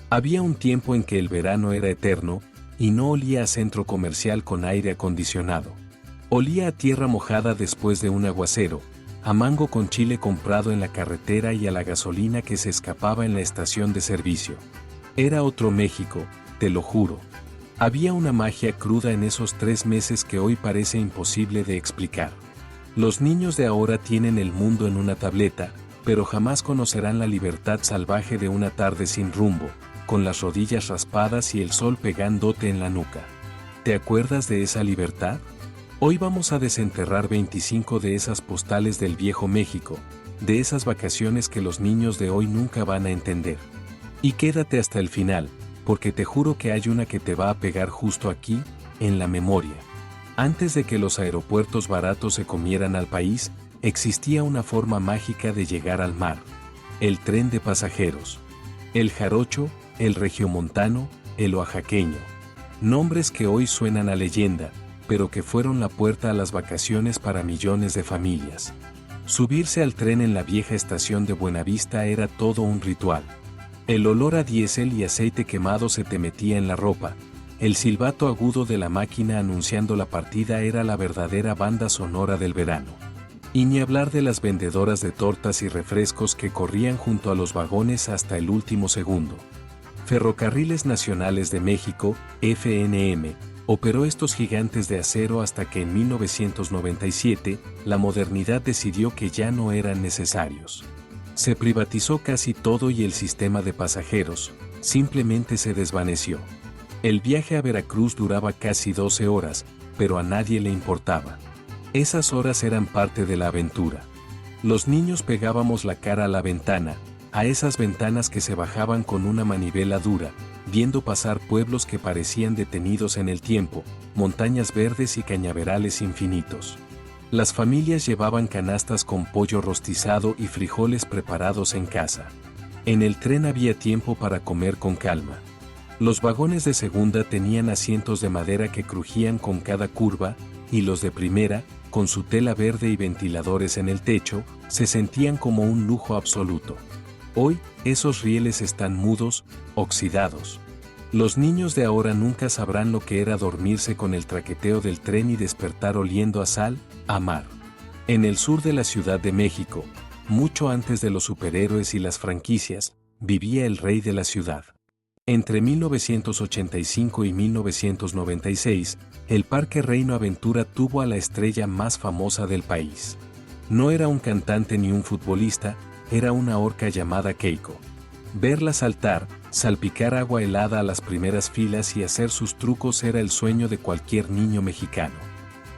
Había un tiempo en que el verano era eterno, y no olía a centro comercial con aire acondicionado. Olía a tierra mojada después de un aguacero, a mango con chile comprado en la carretera y a la gasolina que se escapaba en la estación de servicio. Era otro México, te lo juro. Había una magia cruda en esos 3 meses que hoy parece imposible de explicar. Los niños de ahora tienen el mundo en una tableta, pero jamás conocerán la libertad salvaje de una tarde sin rumbo, con las rodillas raspadas y el sol pegándote en la nuca. ¿Te acuerdas de esa libertad? Hoy vamos a desenterrar 25 de esas postales del viejo México, de esas vacaciones que los niños de hoy nunca van a entender. Y quédate hasta el final, porque te juro que hay una que te va a pegar justo aquí, en la memoria. Antes de que los aeropuertos baratos se comieran al país, existía una forma mágica de llegar al mar. El tren de pasajeros. El jarocho, el regiomontano, el oaxaqueño. Nombres que hoy suenan a leyenda, pero que fueron la puerta a las vacaciones para millones de familias. Subirse al tren en la vieja estación de Buenavista era todo un ritual. El olor a diésel y aceite quemado se te metía en la ropa. El silbato agudo de la máquina anunciando la partida era la verdadera banda sonora del verano. Y ni hablar de las vendedoras de tortas y refrescos que corrían junto a los vagones hasta el último segundo. Ferrocarriles Nacionales de México, FNM, operó estos gigantes de acero hasta que en 1997, la modernidad decidió que ya no eran necesarios. Se privatizó casi todo y el sistema de pasajeros simplemente se desvaneció. El viaje a Veracruz duraba casi 12 horas, pero a nadie le importaba. Esas horas eran parte de la aventura. Los niños pegábamos la cara a la ventana, a esas ventanas que se bajaban con una manivela dura, viendo pasar pueblos que parecían detenidos en el tiempo, montañas verdes y cañaverales infinitos. Las familias llevaban canastas con pollo rostizado y frijoles preparados en casa. En el tren había tiempo para comer con calma. Los vagones de segunda tenían asientos de madera que crujían con cada curva, y los de primera, con su tela verde y ventiladores en el techo, se sentían como un lujo absoluto. Hoy, esos rieles están mudos, oxidados. Los niños de ahora nunca sabrán lo que era dormirse con el traqueteo del tren y despertar oliendo a sal, a mar. En el sur de la Ciudad de México, mucho antes de los superhéroes y las franquicias, vivía el rey de la ciudad. Entre 1985 y 1996, el Parque Reino Aventura tuvo a la estrella más famosa del país. No era un cantante ni un futbolista, era una orca llamada Keiko. Verla saltar, salpicar agua helada a las primeras filas y hacer sus trucos era el sueño de cualquier niño mexicano.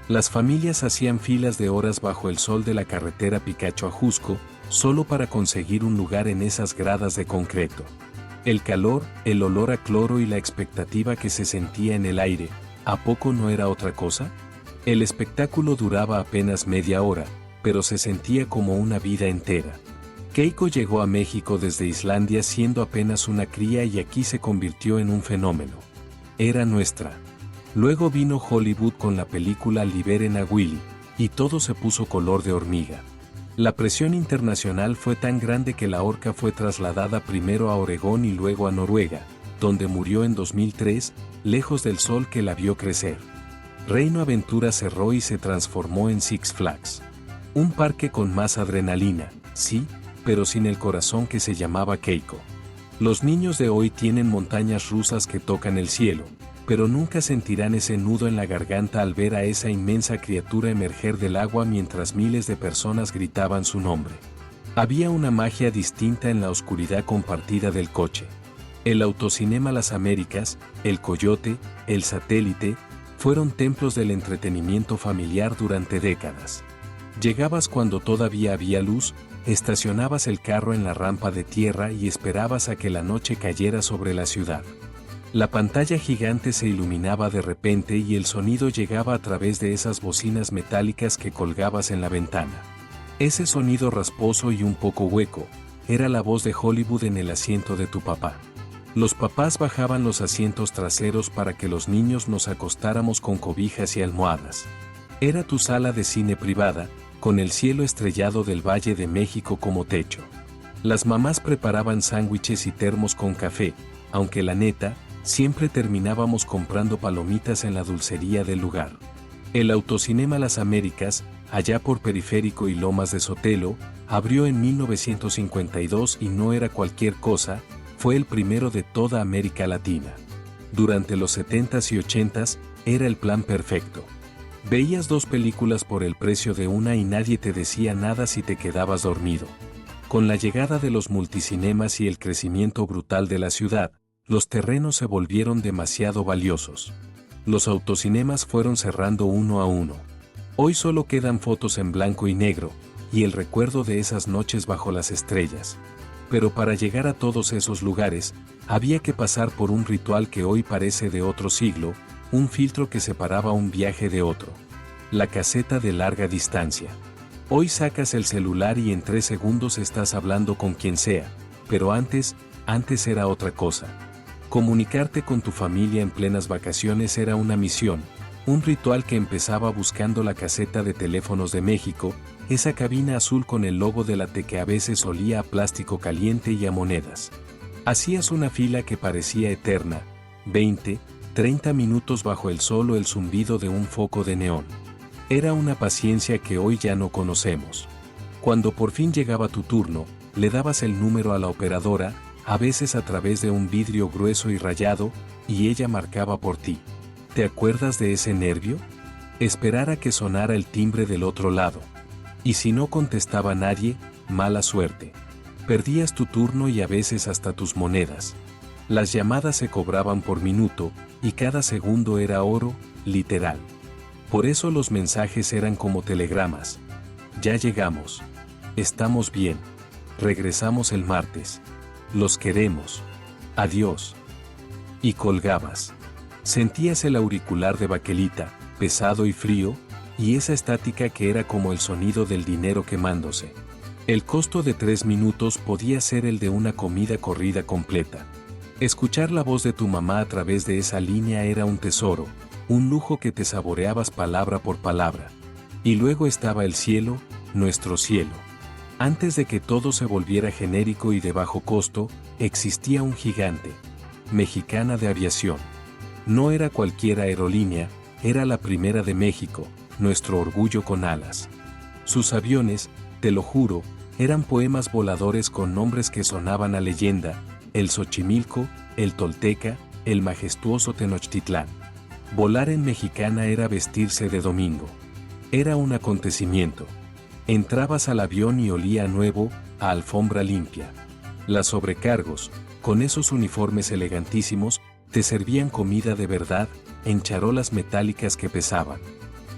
Las familias hacían filas de horas bajo el sol de la carretera Picacho a Jusco, solo para conseguir un lugar en esas gradas de concreto. El calor, el olor a cloro y la expectativa que se sentía en el aire, ¿a poco no era otra cosa? El espectáculo duraba apenas media hora, pero se sentía como una vida entera. Keiko llegó a México desde Islandia siendo apenas una cría y aquí se convirtió en un fenómeno. Era nuestra. Luego vino Hollywood con la película Liberen a Willy, y todo se puso color de hormiga. La presión internacional fue tan grande que la orca fue trasladada primero a Oregón y luego a Noruega, donde murió en 2003, lejos del sol que la vio crecer. Reino Aventura cerró y se transformó en Six Flags. Un parque con más adrenalina, sí, pero sin el corazón que se llamaba Keiko. Los niños de hoy tienen montañas rusas que tocan el cielo, pero nunca sentirán ese nudo en la garganta al ver a esa inmensa criatura emerger del agua mientras miles de personas gritaban su nombre. Había una magia distinta en la oscuridad compartida del coche. El Autocinema Las Américas, el Coyote, el Satélite, fueron templos del entretenimiento familiar durante décadas. Llegabas cuando todavía había luz, estacionabas el carro en la rampa de tierra y esperabas a que la noche cayera sobre la ciudad. La pantalla gigante se iluminaba de repente y el sonido llegaba a través de esas bocinas metálicas que colgabas en la ventana. Ese sonido rasposo y un poco hueco, era la voz de Hollywood en el asiento de tu papá. Los papás bajaban los asientos traseros para que los niños nos acostáramos con cobijas y almohadas. Era tu sala de cine privada, con el cielo estrellado del Valle de México como techo. Las mamás preparaban sándwiches y termos con café, aunque la neta, siempre terminábamos comprando palomitas en la dulcería del lugar. El Autocinema Las Américas, allá por Periférico y Lomas de Sotelo, abrió en 1952 y no era cualquier cosa, fue el primero de toda América Latina. Durante los 70s y 80s, era el plan perfecto. Veías 2 películas por el precio de una y nadie te decía nada si te quedabas dormido. Con la llegada de los multicinemas y el crecimiento brutal de la ciudad, los terrenos se volvieron demasiado valiosos. Los autocinemas fueron cerrando uno a uno. Hoy solo quedan fotos en blanco y negro, y el recuerdo de esas noches bajo las estrellas. Pero para llegar a todos esos lugares, había que pasar por un ritual que hoy parece de otro siglo, un filtro que separaba un viaje de otro. La caseta de larga distancia. Hoy sacas el celular y en 3 segundos estás hablando con quien sea, pero antes era otra cosa. Comunicarte con tu familia en plenas vacaciones era una misión, un ritual que empezaba buscando la caseta de teléfonos de México, esa cabina azul con el logo de la T que a veces olía a plástico caliente y a monedas. Hacías una fila que parecía eterna, 20, 30 minutos bajo el sol o el zumbido de un foco de neón. Era una paciencia que hoy ya no conocemos. Cuando por fin llegaba tu turno, le dabas el número a la operadora, a veces a través de un vidrio grueso y rayado, y ella marcaba por ti. ¿Te acuerdas de ese nervio? Esperar a que sonara el timbre del otro lado. Y si no contestaba nadie, mala suerte. Perdías tu turno y a veces hasta tus monedas. Las llamadas se cobraban por minuto, y cada segundo era oro, literal. Por eso los mensajes eran como telegramas. Ya llegamos. Estamos bien. Regresamos el martes. Los queremos. Adiós. Y colgabas. Sentías el auricular de baquelita, pesado y frío, y esa estática que era como el sonido del dinero quemándose. El costo de 3 minutos podía ser el de una comida corrida completa. Escuchar la voz de tu mamá a través de esa línea era un tesoro, un lujo que te saboreabas palabra por palabra. Y luego estaba el cielo, nuestro cielo. Antes de que todo se volviera genérico y de bajo costo, existía un gigante. Mexicana de Aviación. No era cualquier aerolínea, era la primera de México, nuestro orgullo con alas. Sus aviones, te lo juro, eran poemas voladores con nombres que sonaban a leyenda, el Xochimilco, el Tolteca, el majestuoso Tenochtitlán. Volar en Mexicana era vestirse de domingo. Era un acontecimiento. Entrabas al avión y olía a nuevo, a alfombra limpia. Las sobrecargos, con esos uniformes elegantísimos, te servían comida de verdad, en charolas metálicas que pesaban.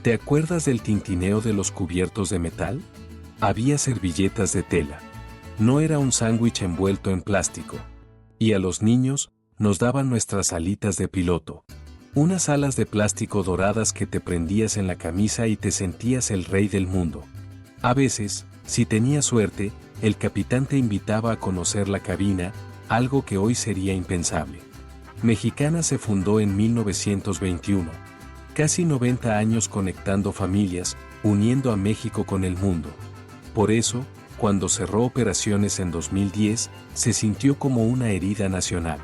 ¿Te acuerdas del tintineo de los cubiertos de metal? Había servilletas de tela. No era un sándwich envuelto en plástico. Y a los niños, nos daban nuestras alitas de piloto. Unas alas de plástico doradas que te prendías en la camisa y te sentías el rey del mundo. A veces, si tenías suerte, el capitán te invitaba a conocer la cabina, algo que hoy sería impensable. Mexicana se fundó en 1921. Casi 90 años conectando familias, uniendo a México con el mundo. Por eso, cuando cerró operaciones en 2010, se sintió como una herida nacional.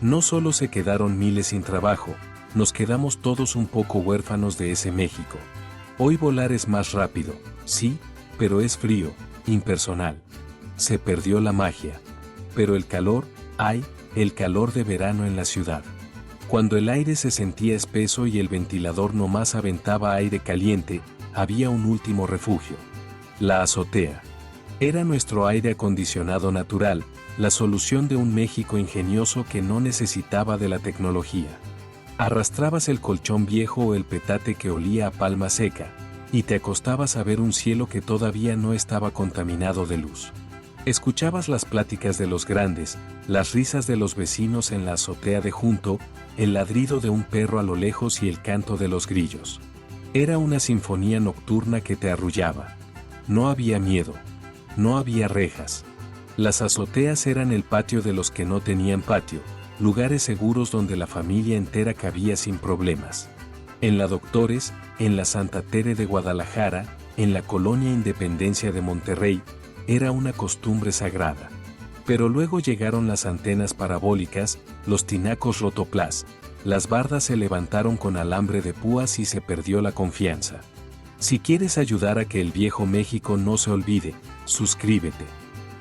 No solo se quedaron miles sin trabajo, nos quedamos todos un poco huérfanos de ese México. Hoy volar es más rápido, sí, pero es frío, impersonal. Se perdió la magia. Pero el calor, ay, el calor de verano en la ciudad. Cuando el aire se sentía espeso y el ventilador nomás aventaba aire caliente, había un último refugio. La azotea. Era nuestro aire acondicionado natural, la solución de un México ingenioso que no necesitaba de la tecnología. Arrastrabas el colchón viejo o el petate que olía a palma seca, y te acostabas a ver un cielo que todavía no estaba contaminado de luz. Escuchabas las pláticas de los grandes, las risas de los vecinos en la azotea de junto, el ladrido de un perro a lo lejos y el canto de los grillos. Era una sinfonía nocturna que te arrullaba. No había miedo. No había rejas. Las azoteas eran el patio de los que no tenían patio, lugares seguros donde la familia entera cabía sin problemas. En la Doctores, en la Santa Tere de Guadalajara, en la Colonia Independencia de Monterrey, era una costumbre sagrada. Pero luego llegaron las antenas parabólicas, los tinacos rotoplas, las bardas se levantaron con alambre de púas y se perdió la confianza. Si quieres ayudar a que el viejo México no se olvide, suscríbete.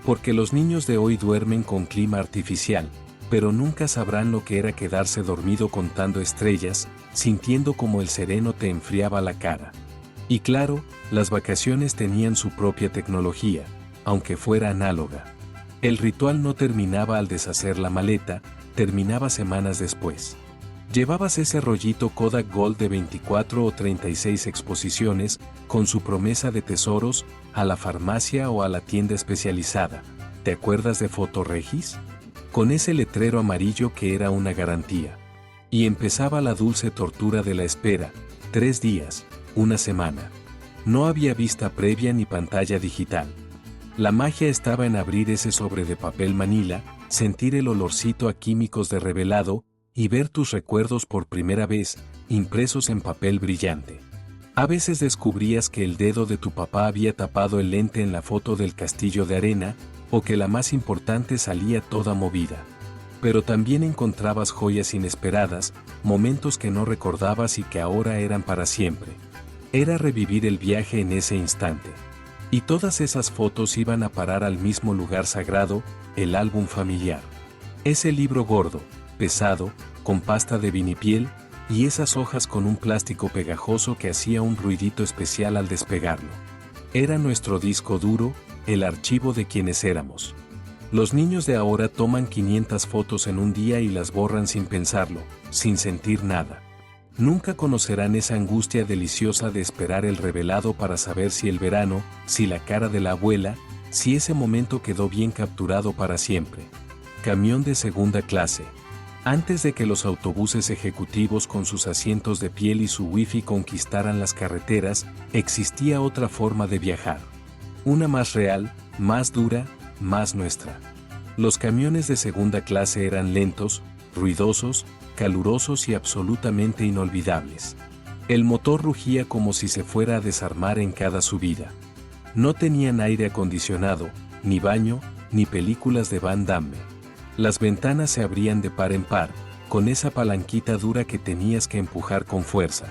Porque los niños de hoy duermen con clima artificial, pero nunca sabrán lo que era quedarse dormido contando estrellas, sintiendo como el sereno te enfriaba la cara. Y claro, las vacaciones tenían su propia tecnología, aunque fuera análoga. El ritual no terminaba al deshacer la maleta, terminaba semanas después. Llevabas ese rollito Kodak Gold de 24 o 36 exposiciones, con su promesa de tesoros, a la farmacia o a la tienda especializada. ¿Te acuerdas de Fotoregis? Con ese letrero amarillo que era una garantía. Y empezaba la dulce tortura de la espera, 3 días, una semana. No había vista previa ni pantalla digital. La magia estaba en abrir ese sobre de papel manila, sentir el olorcito a químicos de revelado, y ver tus recuerdos por primera vez, impresos en papel brillante. A veces descubrías que el dedo de tu papá había tapado el lente en la foto del castillo de arena, o que la más importante salía toda movida. Pero también encontrabas joyas inesperadas, momentos que no recordabas y que ahora eran para siempre. Era revivir el viaje en ese instante. Y todas esas fotos iban a parar al mismo lugar sagrado, el álbum familiar. Ese libro gordo, pesado, con pasta de vinipiel, y esas hojas con un plástico pegajoso que hacía un ruidito especial al despegarlo. Era nuestro disco duro, el archivo de quienes éramos. Los niños de ahora toman 500 fotos en un día y las borran sin pensarlo, sin sentir nada. Nunca conocerán esa angustia deliciosa de esperar el revelado para saber si el verano, si la cara de la abuela, si ese momento quedó bien capturado para siempre. Camión de segunda clase. Antes de que los autobuses ejecutivos con sus asientos de piel y su wifi conquistaran las carreteras, existía otra forma de viajar. Una más real, más dura, más nuestra. Los camiones de segunda clase eran lentos, ruidosos, calurosos y absolutamente inolvidables. El motor rugía como si se fuera a desarmar en cada subida. No tenían aire acondicionado, ni baño, ni películas de Van Damme. Las ventanas se abrían de par en par, con esa palanquita dura que tenías que empujar con fuerza.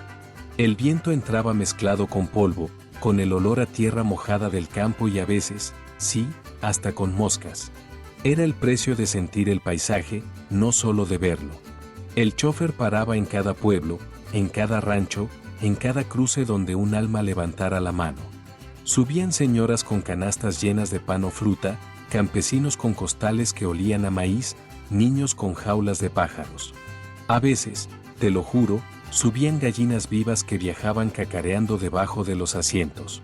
El viento entraba mezclado con polvo, con el olor a tierra mojada del campo y a veces, sí, hasta con moscas. Era el precio de sentir el paisaje, no solo de verlo. El chofer paraba en cada pueblo, en cada rancho, en cada cruce donde un alma levantara la mano. Subían señoras con canastas llenas de pan o fruta, campesinos con costales que olían a maíz, niños con jaulas de pájaros. A veces, te lo juro, subían gallinas vivas que viajaban cacareando debajo de los asientos.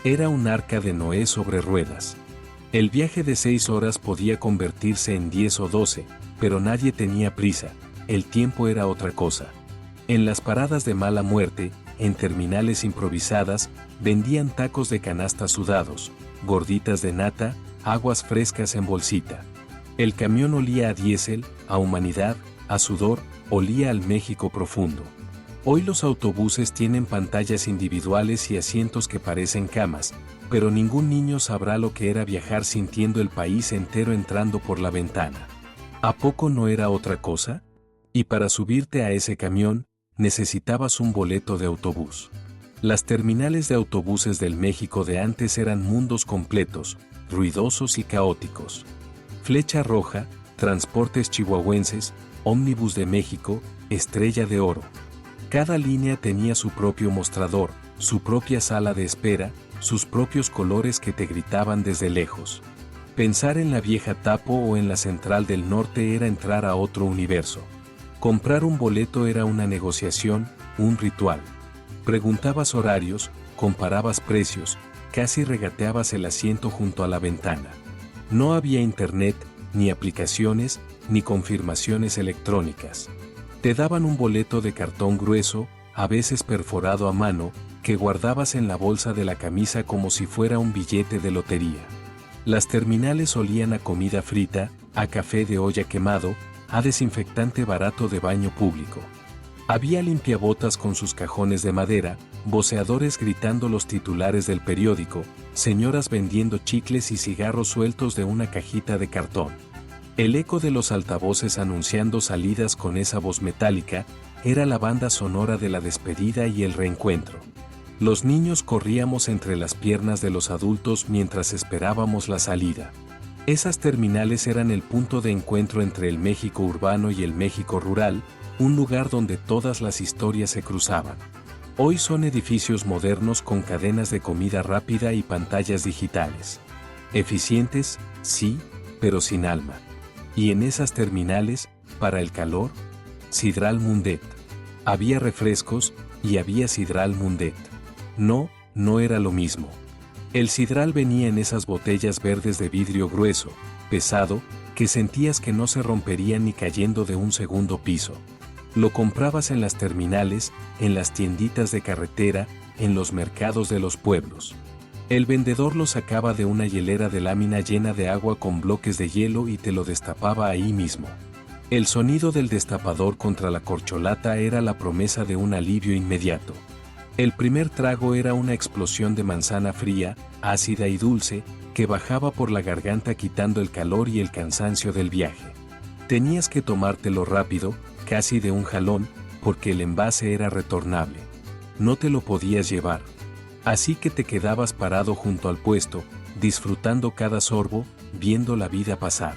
Era un arca de Noé sobre ruedas. El viaje de 6 horas podía convertirse en 10 o 12, pero nadie tenía prisa, el tiempo era otra cosa. En las paradas de mala muerte, en terminales improvisadas, vendían tacos de canasta sudados, gorditas de nata, aguas frescas en bolsita. El camión olía a diésel, a humanidad, a sudor, olía al México profundo. Hoy los autobuses tienen pantallas individuales y asientos que parecen camas, pero ningún niño sabrá lo que era viajar sintiendo el país entero entrando por la ventana. ¿A poco no era otra cosa? Y para subirte a ese camión, necesitabas un boleto de autobús. Las terminales de autobuses del México de antes eran mundos completos, ruidosos y caóticos. Flecha Roja, Transportes Chihuahuenses, Ómnibus de México, Estrella de Oro. Cada línea tenía su propio mostrador, su propia sala de espera, sus propios colores que te gritaban desde lejos. Pensar en la vieja Tapo o en la Central del Norte era entrar a otro universo. Comprar un boleto era una negociación, un ritual. Preguntabas horarios, comparabas precios, casi regateabas el asiento junto a la ventana. No había internet, ni aplicaciones, ni confirmaciones electrónicas. Te daban un boleto de cartón grueso, a veces perforado a mano, que guardabas en la bolsa de la camisa como si fuera un billete de lotería. Las terminales olían a comida frita, a café de olla quemado, a desinfectante barato de baño público. Había limpiabotas con sus cajones de madera, voceadores gritando los titulares del periódico, señoras vendiendo chicles y cigarros sueltos de una cajita de cartón. El eco de los altavoces anunciando salidas con esa voz metálica era la banda sonora de la despedida y el reencuentro. Los niños corríamos entre las piernas de los adultos mientras esperábamos la salida. Esas terminales eran el punto de encuentro entre el México urbano y el México rural, un lugar donde todas las historias se cruzaban. Hoy son edificios modernos con cadenas de comida rápida y pantallas digitales. Eficientes, sí, pero sin alma. Y en esas terminales, para el calor, Sidral Mundet. Había refrescos, y había Sidral Mundet. No, no era lo mismo. El sidral venía en esas botellas verdes de vidrio grueso, pesado, que sentías que no se romperían ni cayendo de un segundo piso. Lo comprabas en las terminales, en las tienditas de carretera, en los mercados de los pueblos. El vendedor lo sacaba de una hielera de lámina llena de agua con bloques de hielo y te lo destapaba ahí mismo. El sonido del destapador contra la corcholata era la promesa de un alivio inmediato. El primer trago era una explosión de manzana fría, ácida y dulce, que bajaba por la garganta quitando el calor y el cansancio del viaje. Tenías que tomártelo rápido, casi de un jalón, porque el envase era retornable. No te lo podías llevar. Así que te quedabas parado junto al puesto, disfrutando cada sorbo, viendo la vida pasar.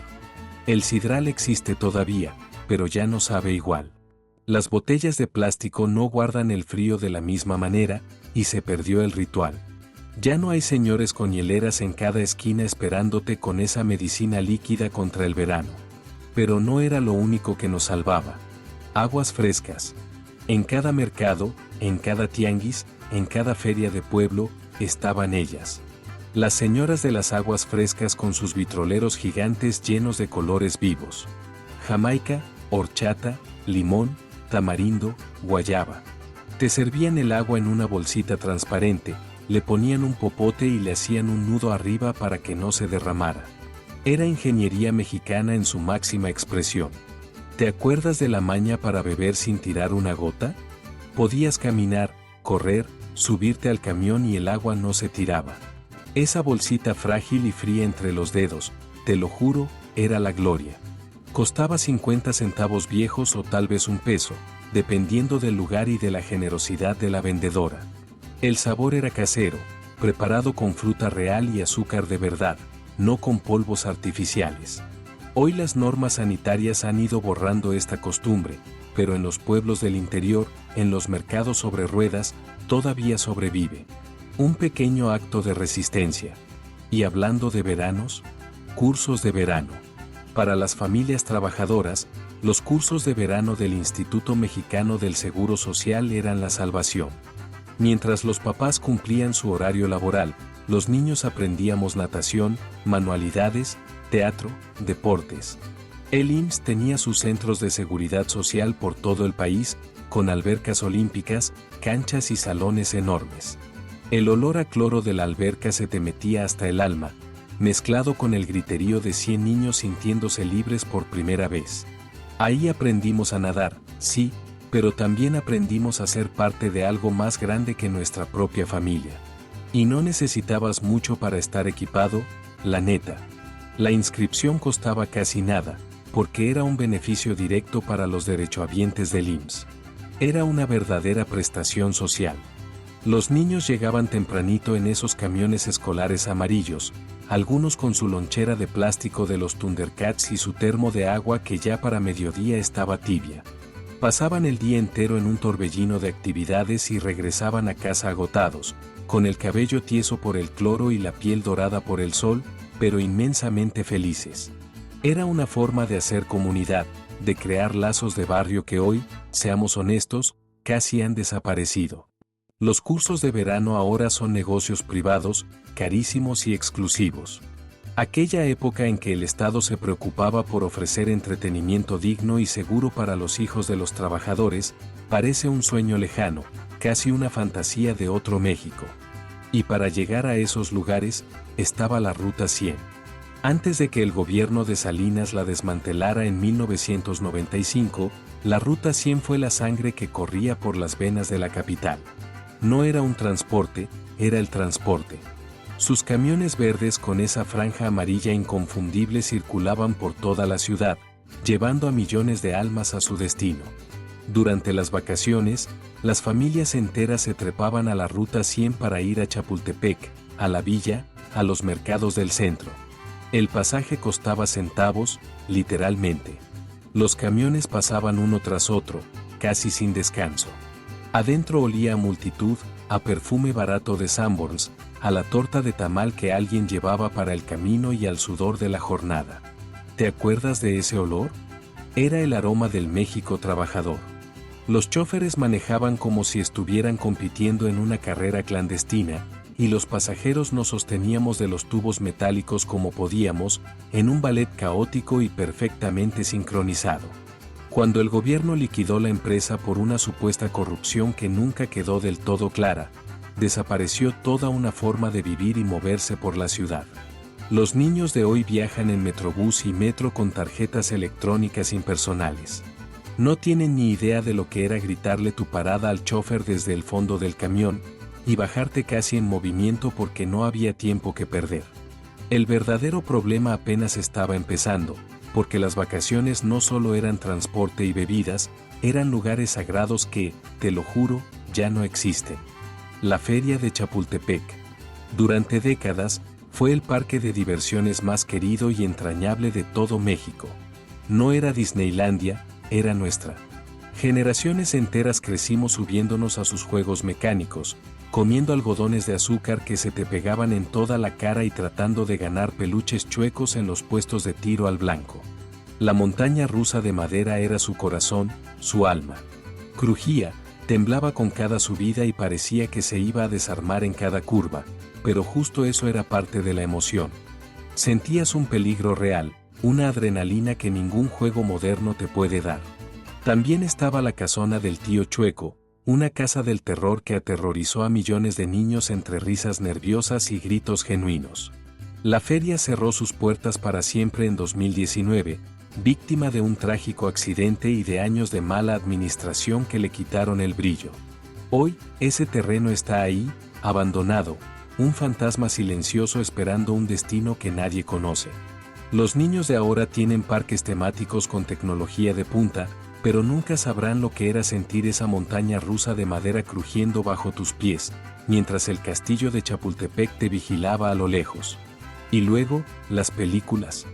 El sidral existe todavía, pero ya no sabe igual. Las botellas de plástico no guardan el frío de la misma manera, y se perdió el ritual. Ya no hay señores con hieleras en cada esquina esperándote con esa medicina líquida contra el verano. Pero no era lo único que nos salvaba. Aguas frescas. En cada mercado, en cada tianguis, en cada feria de pueblo, estaban ellas. Las señoras de las aguas frescas con sus vitroleros gigantes llenos de colores vivos. Jamaica, horchata, limón, tamarindo, guayaba. Te servían el agua en una bolsita transparente, le ponían un popote y le hacían un nudo arriba para que no se derramara. Era ingeniería mexicana en su máxima expresión. ¿Te acuerdas de la maña para beber sin tirar una gota? Podías caminar, correr, subirte al camión y el agua no se tiraba. Esa bolsita frágil y fría entre los dedos, te lo juro, era la gloria. Costaba 50 centavos viejos o tal vez un peso, dependiendo del lugar y de la generosidad de la vendedora. El sabor era casero, preparado con fruta real y azúcar de verdad, no con polvos artificiales. Hoy las normas sanitarias han ido borrando esta costumbre, pero en los pueblos del interior, en los mercados sobre ruedas, todavía sobrevive. Un pequeño acto de resistencia. Y hablando de veranos, cursos de verano. Para las familias trabajadoras, los cursos de verano del Instituto Mexicano del Seguro Social eran la salvación. Mientras los papás cumplían su horario laboral, los niños aprendíamos natación, manualidades, teatro, deportes. El IMSS tenía sus centros de seguridad social por todo el país, con albercas olímpicas, canchas y salones enormes. El olor a cloro de la alberca se te metía hasta el alma, mezclado con el griterío de 100 niños sintiéndose libres por primera vez. Ahí aprendimos a nadar, sí, pero también aprendimos a ser parte de algo más grande que nuestra propia familia. Y no necesitabas mucho para estar equipado, la neta. La inscripción costaba casi nada, porque era un beneficio directo para los derechohabientes del IMSS. Era una verdadera prestación social. Los niños llegaban tempranito en esos camiones escolares amarillos, algunos con su lonchera de plástico de los Thundercats y su termo de agua que ya para mediodía estaba tibia. Pasaban el día entero en un torbellino de actividades y regresaban a casa agotados, con el cabello tieso por el cloro y la piel dorada por el sol, pero inmensamente felices. Era una forma de hacer comunidad, de crear lazos de barrio que hoy, seamos honestos, casi han desaparecido. Los cursos de verano ahora son negocios privados, carísimos y exclusivos. Aquella época en que el Estado se preocupaba por ofrecer entretenimiento digno y seguro para los hijos de los trabajadores, parece un sueño lejano, casi una fantasía de otro México. Y para llegar a esos lugares, estaba la Ruta 100. Antes de que el gobierno de Salinas la desmantelara en 1995, la Ruta 100 fue la sangre que corría por las venas de la capital. No era un transporte, era el transporte. Sus camiones verdes con esa franja amarilla inconfundible circulaban por toda la ciudad, llevando a millones de almas a su destino. Durante las vacaciones, las familias enteras se trepaban a la Ruta 100 para ir a Chapultepec, a la villa, a los mercados del centro. El pasaje costaba centavos, literalmente. Los camiones pasaban uno tras otro, casi sin descanso. Adentro olía a multitud, a perfume barato de Sanborns, a la torta de tamal que alguien llevaba para el camino y al sudor de la jornada. ¿Te acuerdas de ese olor? Era el aroma del México trabajador. Los chóferes manejaban como si estuvieran compitiendo en una carrera clandestina, y los pasajeros nos sosteníamos de los tubos metálicos como podíamos, en un ballet caótico y perfectamente sincronizado. Cuando el gobierno liquidó la empresa por una supuesta corrupción que nunca quedó del todo clara, desapareció toda una forma de vivir y moverse por la ciudad. Los niños de hoy viajan en Metrobús y metro con tarjetas electrónicas impersonales. No tienen ni idea de lo que era gritarle tu parada al chofer desde el fondo del camión, y bajarte casi en movimiento porque no había tiempo que perder. El verdadero problema apenas estaba empezando, porque las vacaciones no solo eran transporte y bebidas, eran lugares sagrados que, te lo juro, ya no existen. La Feria de Chapultepec. Durante décadas, fue el parque de diversiones más querido y entrañable de todo México. No era Disneylandia, era nuestra. Generaciones enteras crecimos subiéndonos a sus juegos mecánicos, comiendo algodones de azúcar que se te pegaban en toda la cara y tratando de ganar peluches chuecos en los puestos de tiro al blanco. La montaña rusa de madera era su corazón, su alma. Crujía, temblaba con cada subida y parecía que se iba a desarmar en cada curva, pero justo eso era parte de la emoción. Sentías un peligro real, una adrenalina que ningún juego moderno te puede dar. También estaba la casona del tío Chueco, una casa del terror que aterrorizó a millones de niños entre risas nerviosas y gritos genuinos. La feria cerró sus puertas para siempre en 2019, víctima de un trágico accidente y de años de mala administración que le quitaron el brillo. Hoy, ese terreno está ahí, abandonado, un fantasma silencioso esperando un destino que nadie conoce. Los niños de ahora tienen parques temáticos con tecnología de punta, pero nunca sabrán lo que era sentir esa montaña rusa de madera crujiendo bajo tus pies, mientras el castillo de Chapultepec te vigilaba a lo lejos. Y luego, las películas.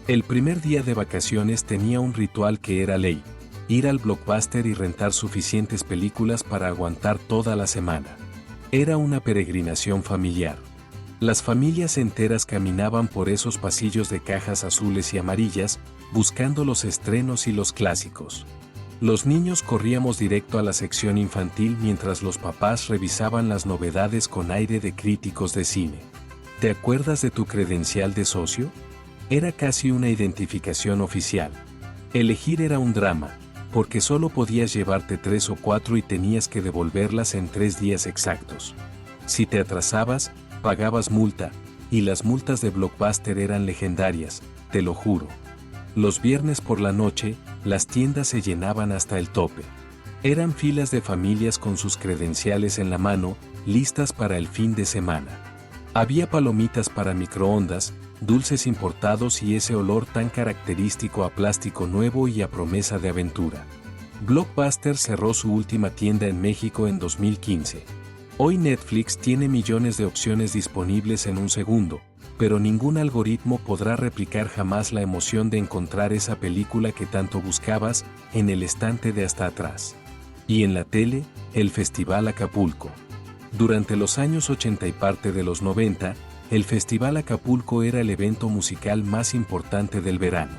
El primer día de vacaciones tenía un ritual que era ley: ir al Blockbuster y rentar suficientes películas para aguantar toda la semana. Era una peregrinación familiar. Las familias enteras caminaban por esos pasillos de cajas azules y amarillas, buscando los estrenos y los clásicos. Los niños corríamos directo a la sección infantil mientras los papás revisaban las novedades con aire de críticos de cine. ¿Te acuerdas de tu credencial de socio? Era casi una identificación oficial. Elegir era un drama, porque solo podías llevarte 3 o 4 y tenías que devolverlas en 3 días exactos. Si te atrasabas, pagabas multa, y las multas de Blockbuster eran legendarias, te lo juro. Los viernes por la noche, las tiendas se llenaban hasta el tope. Eran filas de familias con sus credenciales en la mano, listas para el fin de semana. Había palomitas para microondas, dulces importados y ese olor tan característico a plástico nuevo y a promesa de aventura. Blockbuster cerró su última tienda en México en 2015. Hoy Netflix tiene millones de opciones disponibles en un segundo, pero ningún algoritmo podrá replicar jamás la emoción de encontrar esa película que tanto buscabas en el estante de hasta atrás. Y en la tele, el Festival Acapulco. Durante los años 80 y parte de los 90, el Festival Acapulco era el evento musical más importante del verano.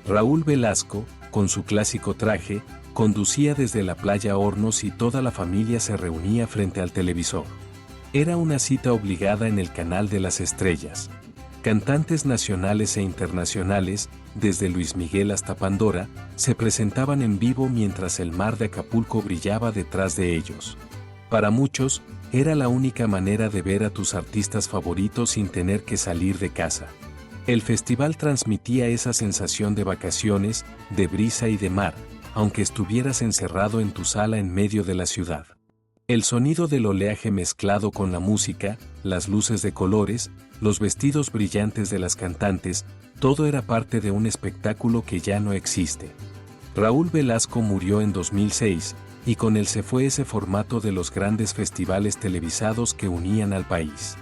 Raúl Velasco, con su clásico traje, conducía desde la playa Hornos y toda la familia se reunía frente al televisor. Era una cita obligada en el Canal de las Estrellas. Cantantes nacionales e internacionales, desde Luis Miguel hasta Pandora, se presentaban en vivo mientras el mar de Acapulco brillaba detrás de ellos. Para muchos, Era la única manera de ver a tus artistas favoritos sin tener que salir de casa. El festival transmitía esa sensación de vacaciones, de brisa y de mar, aunque estuvieras encerrado en tu sala en medio de la ciudad. El sonido del oleaje mezclado con la música, las luces de colores, los vestidos brillantes de las cantantes, todo era parte de un espectáculo que ya no existe. Raúl Velasco murió en 2006, y con él se fue ese formato de los grandes festivales televisados que unían al país.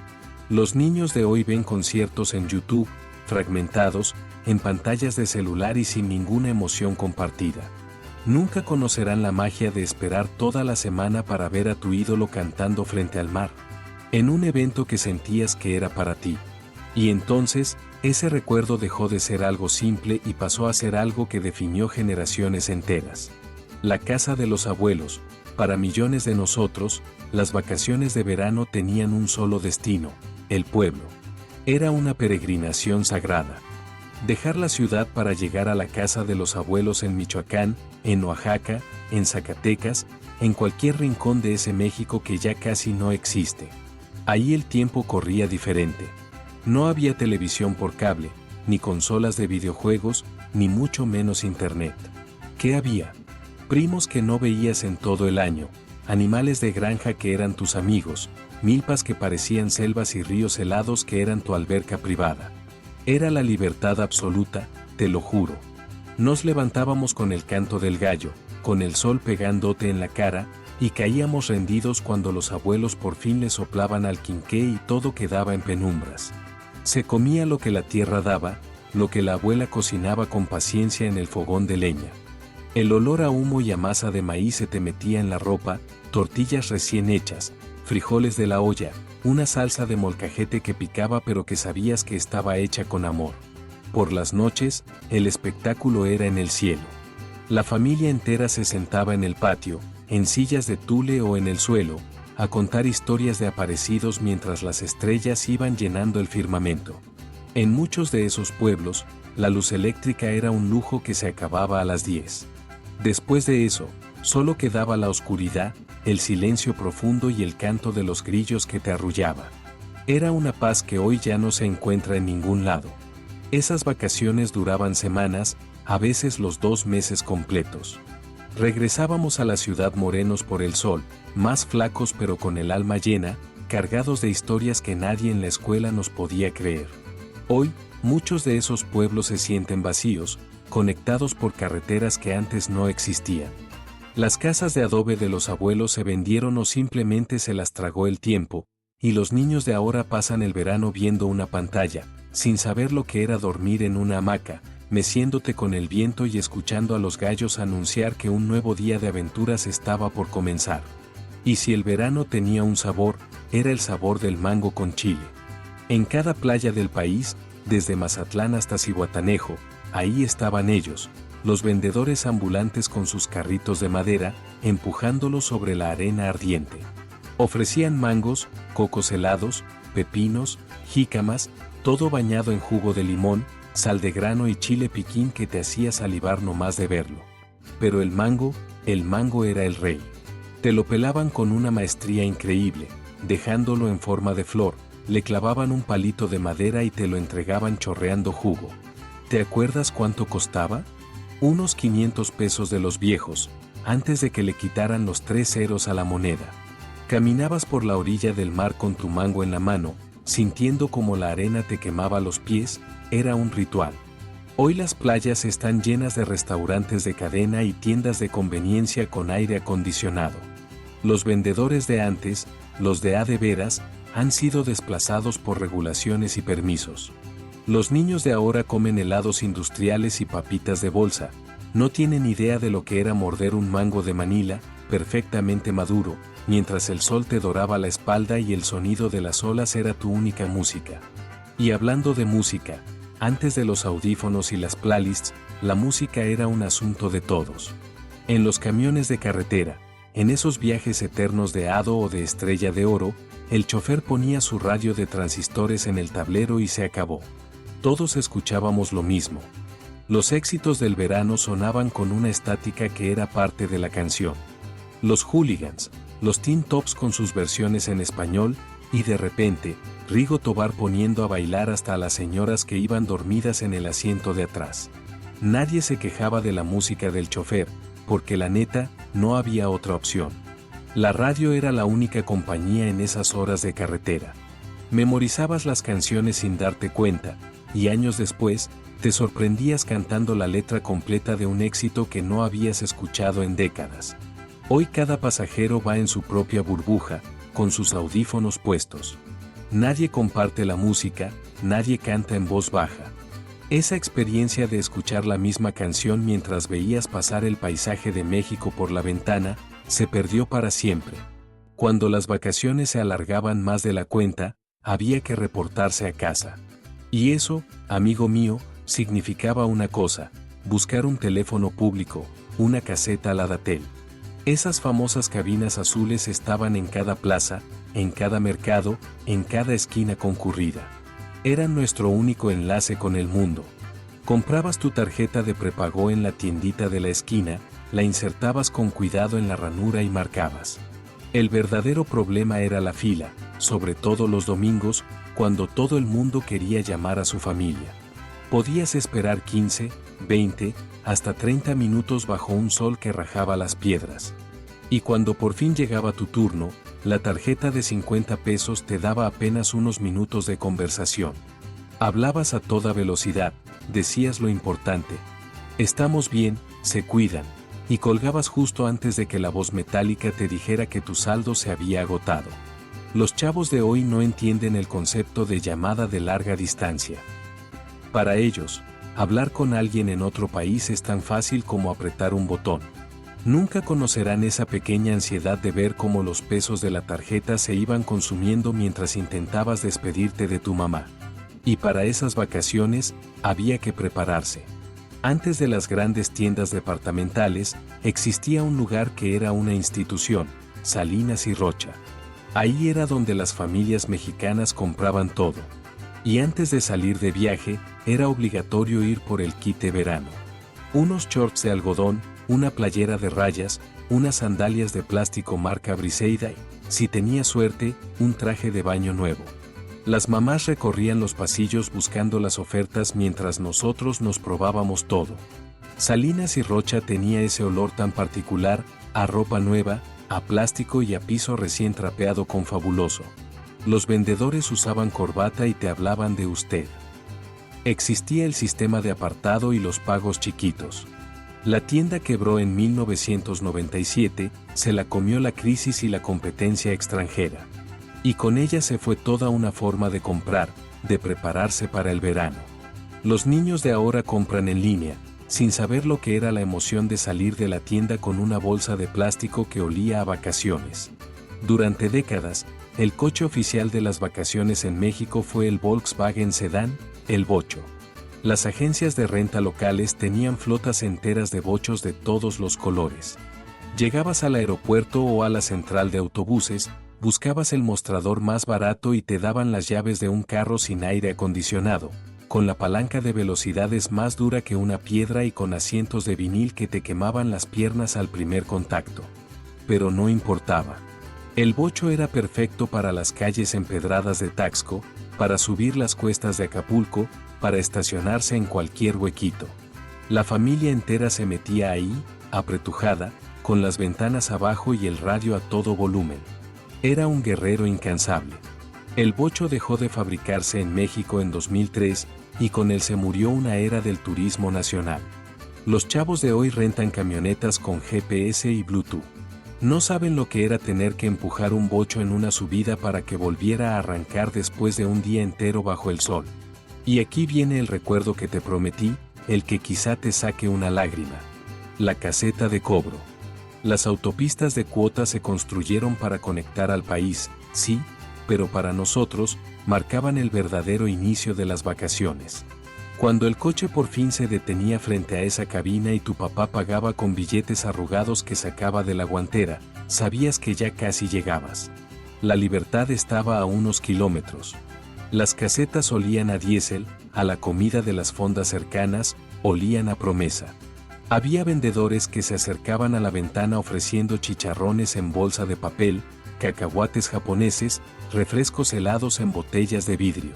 Los niños de hoy ven conciertos en YouTube, fragmentados, en pantallas de celular y sin ninguna emoción compartida. Nunca conocerán la magia de esperar toda la semana para ver a tu ídolo cantando frente al mar, en un evento que sentías que era para ti. Y entonces, ese recuerdo dejó de ser algo simple y pasó a ser algo que definió generaciones enteras. La casa de los abuelos, para millones de nosotros, las vacaciones de verano tenían un solo destino, el pueblo. Era una peregrinación sagrada. Dejar la ciudad para llegar a la casa de los abuelos en Michoacán, en Oaxaca, en Zacatecas, en cualquier rincón de ese México que ya casi no existe. Ahí el tiempo corría diferente. No había televisión por cable, ni consolas de videojuegos, ni mucho menos internet. ¿Qué había? Primos que no veías en todo el año, animales de granja que eran tus amigos, milpas que parecían selvas y ríos helados que eran tu alberca privada. Era la libertad absoluta, te lo juro. Nos levantábamos con el canto del gallo, con el sol pegándote en la cara, y caíamos rendidos cuando los abuelos por fin le soplaban al quinqué y todo quedaba en penumbras. Se comía lo que la tierra daba, lo que la abuela cocinaba con paciencia en el fogón de leña. El olor a humo y a masa de maíz se te metía en la ropa, tortillas recién hechas, frijoles de la olla, una salsa de molcajete que picaba pero que sabías que estaba hecha con amor. Por las noches, el espectáculo era en el cielo. La familia entera se sentaba en el patio, en sillas de tule o en el suelo, a contar historias de aparecidos mientras las estrellas iban llenando el firmamento. En muchos de esos pueblos, la luz eléctrica era un lujo que se acababa a las 10. Después de eso, solo quedaba la oscuridad, el silencio profundo y el canto de los grillos que te arrullaba. Era una paz que hoy ya no se encuentra en ningún lado. Esas vacaciones duraban semanas, a veces los 2 meses completos. Regresábamos a la ciudad morenos por el sol, más flacos pero con el alma llena, cargados de historias que nadie en la escuela nos podía creer. Hoy, muchos de esos pueblos se sienten vacíos, conectados por carreteras que antes no existían. Las casas de adobe de los abuelos se vendieron o simplemente se las tragó el tiempo, y los niños de ahora pasan el verano viendo una pantalla, sin saber lo que era dormir en una hamaca, meciéndote con el viento y escuchando a los gallos anunciar que un nuevo día de aventuras estaba por comenzar. Y si el verano tenía un sabor, era el sabor del mango con chile. En cada playa del país, desde Mazatlán hasta Zihuatanejo, ahí estaban ellos, los vendedores ambulantes con sus carritos de madera, empujándolos sobre la arena ardiente. Ofrecían mangos, cocos helados, pepinos, jícamas, todo bañado en jugo de limón, sal de grano y chile piquín que te hacía salivar nomás de verlo. Pero el mango era el rey. Te lo pelaban con una maestría increíble, dejándolo en forma de flor, le clavaban un palito de madera y te lo entregaban chorreando jugo. ¿Te acuerdas cuánto costaba? Unos 500 pesos de los viejos, antes de que le quitaran los 3 ceros a la moneda. Caminabas por la orilla del mar con tu mango en la mano, sintiendo como la arena te quemaba los pies, era un ritual. Hoy las playas están llenas de restaurantes de cadena y tiendas de conveniencia con aire acondicionado. Los vendedores de antes, los de a de veras, han sido desplazados por regulaciones y permisos. Los niños de ahora comen helados industriales y papitas de bolsa, no tienen idea de lo que era morder un mango de Manila, perfectamente maduro, mientras el sol te doraba la espalda y el sonido de las olas era tu única música. Y hablando de música, antes de los audífonos y las playlists, la música era un asunto de todos. En los camiones de carretera, en esos viajes eternos de hado o de estrella de oro, el chofer ponía su radio de transistores en el tablero y se acabó. Todos escuchábamos lo mismo. Los éxitos del verano sonaban con una estática que era parte de la canción. Los hooligans, los Teen Tops con sus versiones en español, y de repente, Rigo Tobar poniendo a bailar hasta a las señoras que iban dormidas en el asiento de atrás. Nadie se quejaba de la música del chofer, porque la neta, no había otra opción. La radio era la única compañía en esas horas de carretera. Memorizabas las canciones sin darte cuenta, y años después, te sorprendías cantando la letra completa de un éxito que no habías escuchado en décadas. Hoy cada pasajero va en su propia burbuja, con sus audífonos puestos. Nadie comparte la música, nadie canta en voz baja. Esa experiencia de escuchar la misma canción mientras veías pasar el paisaje de México por la ventana, se perdió para siempre. Cuando las vacaciones se alargaban más de la cuenta, había que reportarse a casa. Y eso, amigo mío, significaba una cosa: buscar un teléfono público, una caseta Ladatel. Esas famosas cabinas azules estaban en cada plaza, en cada mercado, en cada esquina concurrida. Eran nuestro único enlace con el mundo. Comprabas tu tarjeta de prepago en la tiendita de la esquina, la insertabas con cuidado en la ranura y marcabas. El verdadero problema era la fila, sobre todo los domingos, cuando todo el mundo quería llamar a su familia. Podías esperar 15, 20, hasta 30 minutos bajo un sol que rajaba las piedras. Y cuando por fin llegaba tu turno, la tarjeta de 50 pesos te daba apenas unos minutos de conversación. Hablabas a toda velocidad, decías lo importante: estamos bien, se cuidan, y colgabas justo antes de que la voz metálica te dijera que tu saldo se había agotado. Los chavos de hoy no entienden el concepto de llamada de larga distancia. Para ellos, hablar con alguien en otro país es tan fácil como apretar un botón. Nunca conocerán esa pequeña ansiedad de ver cómo los pesos de la tarjeta se iban consumiendo mientras intentabas despedirte de tu mamá. Y para esas vacaciones, había que prepararse. Antes de las grandes tiendas departamentales, existía un lugar que era una institución: Salinas y Rocha. Ahí era donde las familias mexicanas compraban todo. Y antes de salir de viaje, era obligatorio ir por el kit de verano. Unos shorts de algodón, una playera de rayas, unas sandalias de plástico marca Briseida y, si tenía suerte, un traje de baño nuevo. Las mamás recorrían los pasillos buscando las ofertas mientras nosotros nos probábamos todo. Salinas y Rocha tenía ese olor tan particular, a ropa nueva, a plástico y a piso recién trapeado con fabuloso. Los vendedores usaban corbata y te hablaban de usted. Existía el sistema de apartado y los pagos chiquitos. La tienda quebró en 1997, se la comió la crisis y la competencia extranjera. Y con ella se fue toda una forma de comprar, de prepararse para el verano. Los niños de ahora compran en línea, sin saber lo que era la emoción de salir de la tienda con una bolsa de plástico que olía a vacaciones. Durante décadas, el coche oficial de las vacaciones en México fue el Volkswagen Sedán, el Bocho. Las agencias de renta locales tenían flotas enteras de bochos de todos los colores. Llegabas al aeropuerto o a la central de autobuses, buscabas el mostrador más barato y te daban las llaves de un carro sin aire acondicionado, con la palanca de velocidades más dura que una piedra y con asientos de vinil que te quemaban las piernas al primer contacto. Pero no importaba. El bocho era perfecto para las calles empedradas de Taxco, para subir las cuestas de Acapulco, para estacionarse en cualquier huequito. La familia entera se metía ahí, apretujada, con las ventanas abajo y el radio a todo volumen. Era un guerrero incansable. El bocho dejó de fabricarse en México en 2003, y con él se murió una era del turismo nacional. Los chavos de hoy rentan camionetas con GPS y Bluetooth. No saben lo que era tener que empujar un bocho en una subida para que volviera a arrancar después de un día entero bajo el sol. Y aquí viene el recuerdo que te prometí, el que quizá te saque una lágrima. La caseta de cobro. Las autopistas de cuota se construyeron para conectar al país, sí, pero para nosotros, marcaban el verdadero inicio de las vacaciones. Cuando el coche por fin se detenía frente a esa cabina y tu papá pagaba con billetes arrugados que sacaba de la guantera, sabías que ya casi llegabas. La libertad estaba a unos kilómetros. Las casetas olían a diésel, a la comida de las fondas cercanas, olían a promesa. Había vendedores que se acercaban a la ventana ofreciendo chicharrones en bolsa de papel, cacahuates japoneses, refrescos helados en botellas de vidrio.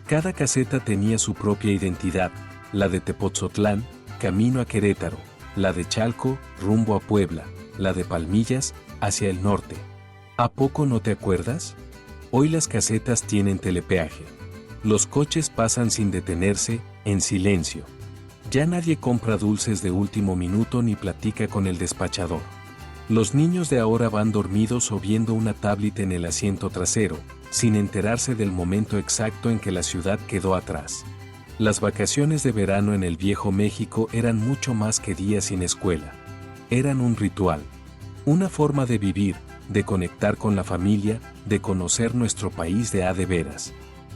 Cada caseta tenía su propia identidad, la de Tepotzotlán, camino a Querétaro, la de Chalco, rumbo a Puebla, la de Palmillas, hacia el norte. ¿A poco no te acuerdas? Hoy las casetas tienen telepeaje. Los coches pasan sin detenerse, en silencio. Ya nadie compra dulces de último minuto ni platica con el despachador. Los niños de ahora van dormidos o viendo una tablet en el asiento trasero, sin enterarse del momento exacto en que la ciudad quedó atrás. Las vacaciones de verano en el viejo México eran mucho más que días sin escuela. Eran un ritual. Una forma de vivir, de conectar con la familia, de conocer nuestro país de a de veras.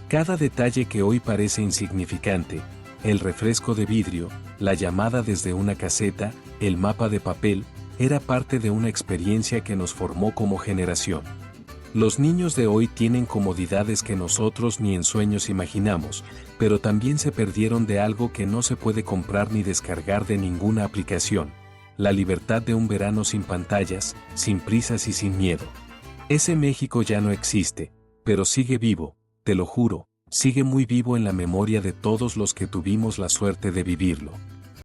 Cada detalle que hoy parece insignificante, el refresco de vidrio, la llamada desde una caseta, el mapa de papel, era parte de una experiencia que nos formó como generación. Los niños de hoy tienen comodidades que nosotros ni en sueños imaginamos, pero también se perdieron de algo que no se puede comprar ni descargar de ninguna aplicación: la libertad de un verano sin pantallas, sin prisas y sin miedo. Ese México ya no existe, pero sigue vivo, te lo juro, sigue muy vivo en la memoria de todos los que tuvimos la suerte de vivirlo.